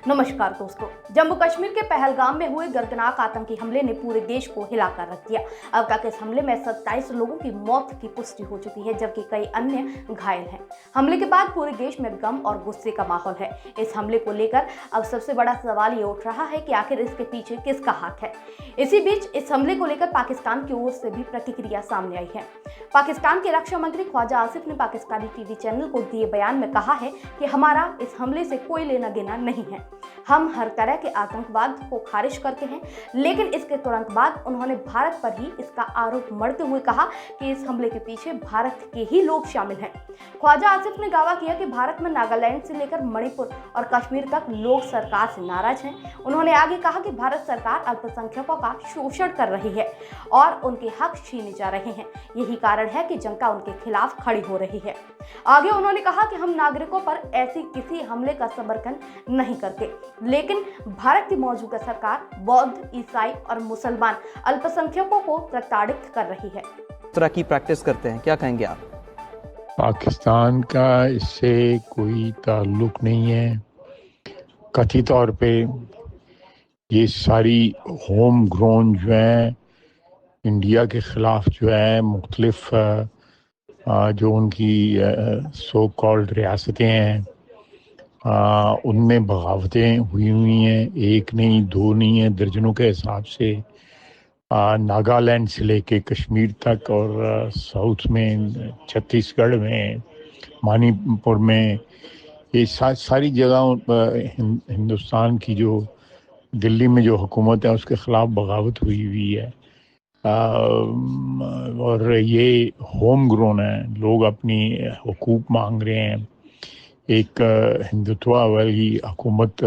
नमस्कार दोस्तों। जम्मू कश्मीर के पहलगाम में हुए गर्दनाक आतंकी हमले ने पूरे देश को हिलाकर रख दिया। अब तक इस हमले में 27 लोगों की मौत की पुष्टि हो चुकी है, जबकि कई अन्य घायल हैं। हमले के बाद पूरे देश में गम और गुस्से का माहौल है। इस हमले को लेकर अब सबसे बड़ा सवाल ये उठ रहा है कि आखिर इसके पीछे किसका हाथ है। इसी बीच इस हमले को लेकर पाकिस्तान की ओर से भी प्रतिक्रिया सामने आई है। पाकिस्तान के रक्षा मंत्री ख्वाजा आसिफ ने पाकिस्तानी टीवी चैनल को दिए बयान में कहा है कि हमारा इस हमले से कोई लेना देना नहीं है। हम हर तरह के आतंकवाद को खारिज करते हैं, लेकिन इसके तुरंत बाद उन्होंने भारत पर ही इसका आरोप मढ़ते हुए कहा कि इस हमले के पीछे भारत के ही लोग शामिल हैं। ख्वाजा आसिफ ने दावा किया कि भारत में नागालैंड से लेकर मणिपुर और कश्मीर तक लोग सरकार से नाराज हैं। उन्होंने आगे कहा कि भारत सरकार अल्पसंख्यकों का शोषण कर रही है और उनके हक छीने जा रहे हैं। यही कारण है कि जनता उनके खिलाफ खड़ी हो रही है। आगे उन्होंने कहा कि हम नागरिकों पर ऐसी किसी हमले का समर्थन नहीं करते, लेकिन भारत की मौजूदा सरकार बौद्ध, ईसाई और मुसलमान अल्पसंख्यकों को प्रताड़ित कर रही है। तरह की प्रैक्टिस करते हैं, क्या कहेंगे आप? पाकिस्तान का इससे कोई ताल्लुक नहीं है। कथित तौर पे ये सारी होम ग्रोन जो है इंडिया के ख़िलाफ़ जो है मुख्तलिफ जो उनकी सो कॉल्ड रियासतें हैं उनमें बगावतें हुई हैं। एक नहीं, दो नहीं है, दर्जनों के हिसाब से। नागालैंड से लेके कश्मीर तक और साउथ में, छत्तीसगढ़ में, मणिपुर में, ये सारी जगह हिंदुस्तान की जो दिल्ली में जो हुकूमत है उसके ख़िलाफ़ बगावत हुई है। और ये होम ग्रोन है। लोग अपनी हुकूक मांग रहे हैं। एक हिंदुत्व वाली हुकूमत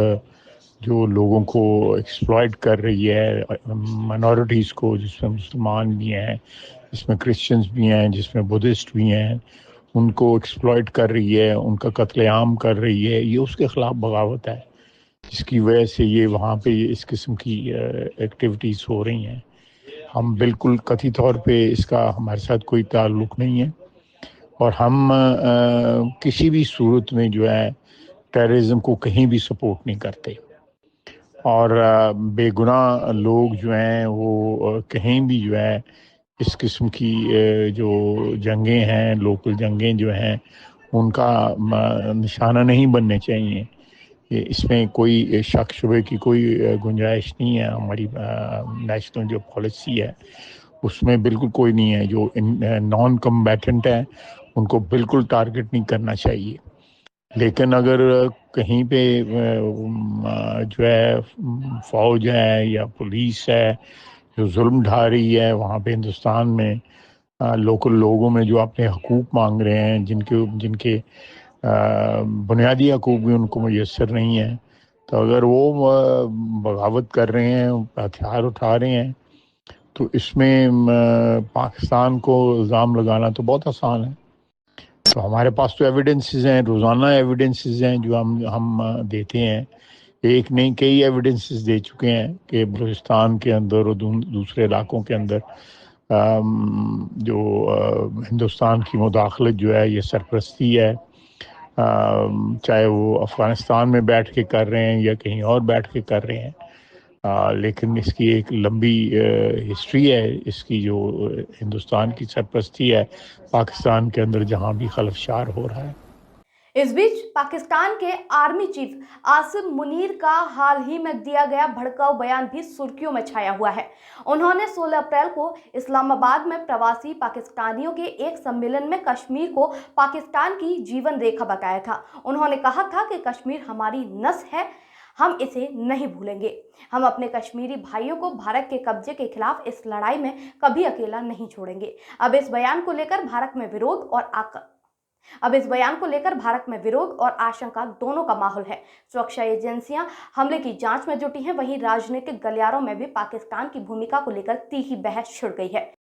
जो लोगों को एक्सप्लॉइट कर रही है, माइनॉरिटीज़ को, जिसमें मुसलमान भी हैं, जिसमें क्रिश्चियंस भी हैं, जिसमें बुद्धिस्ट भी हैं, उनको एक्सप्लॉइट कर रही है, उनका कत्लेआम कर रही है। ये उसके ख़िलाफ़ बगावत है, जिसकी वजह से ये वहाँ पे इस किस्म की एक्टिविटीज़ हो रही हैं। हम बिल्कुल कथित तौर पे इसका हमारे साथ कोई ताल्लुक़ नहीं है और हम किसी भी सूरत में जो है टेररिज्म को कहीं भी सपोर्ट नहीं करते। और बेगुनाह लोग जो हैं वो कहीं भी जो है इस किस्म की जो जंगें हैं, लोकल जंगें जो हैं, उनका निशाना नहीं बनने चाहिए। इसमें कोई शक शुबे की कोई गुंजाइश नहीं है। हमारी नेशनल जो पॉलिसी है उसमें बिल्कुल कोई नहीं है। जो नॉन कम्बैटेंट है उनको बिल्कुल टारगेट नहीं करना चाहिए। लेकिन अगर कहीं पे जो है फ़ौज है या पुलिस है जो जुल्म ढा रही है वहाँ पे हिंदुस्तान में लोकल लोगों में जो अपने हकूक़ मांग रहे हैं, जिनके बुनियादी हकूक़ भी उनको मुयस्सर नहीं है, तो अगर वो बगावत कर रहे हैं, हथियार उठा रहे हैं, तो इसमें पाकिस्तान को इल्ज़ाम लगाना तो बहुत आसान है। तो हमारे पास तो एविडेंसेस हैं, रोज़ाना एविडेंसेस हैं जो हम देते हैं। एक नहीं, कई एविडेंसेस दे चुके हैं कि बलूचिस्तान के अंदर और दूसरे इलाकों के अंदर जो हिंदुस्तान की मुदाखलत जो है, ये सरपरस्ती है। चाहे वो अफ़गानिस्तान में बैठ के कर रहे हैं या कहीं और बैठ के कर रहे हैं। लेकिन इसकी एक लंबी हिस्ट्री है, इसकी जो हिंदुस्तान की सरपरस्ती है पाकिस्तान के अंदर जहां भी खलफशार हो रहा है। इस बीच पाकिस्तान के आर्मी चीफ आसिम मुनीर का हाल ही में दिया गया भड़काऊ बयान भी सुर्खियों में छाया हुआ है। उन्होंने 16 अप्रैल को इस्लामाबाद में प्रवासी पाकिस्तानियों के एक सम्मेलन में कश्मीर को पाकिस्तान की जीवन रेखा बताया था। उन्होंने कहा था कि कश्मीर हमारी नस है, हम इसे नहीं भूलेंगे। हम अपने कश्मीरी भाइयों को भारत के कब्जे के खिलाफ इस लड़ाई में कभी अकेला नहीं छोड़ेंगे। अब इस बयान को लेकर भारत में विरोध और आशंका दोनों का माहौल है। सुरक्षा एजेंसियां हमले की जांच में जुटी हैं, वहीं राजनीतिक गलियारों में भी पाकिस्तान की भूमिका को लेकर तीखी बहस छिड़ गई है।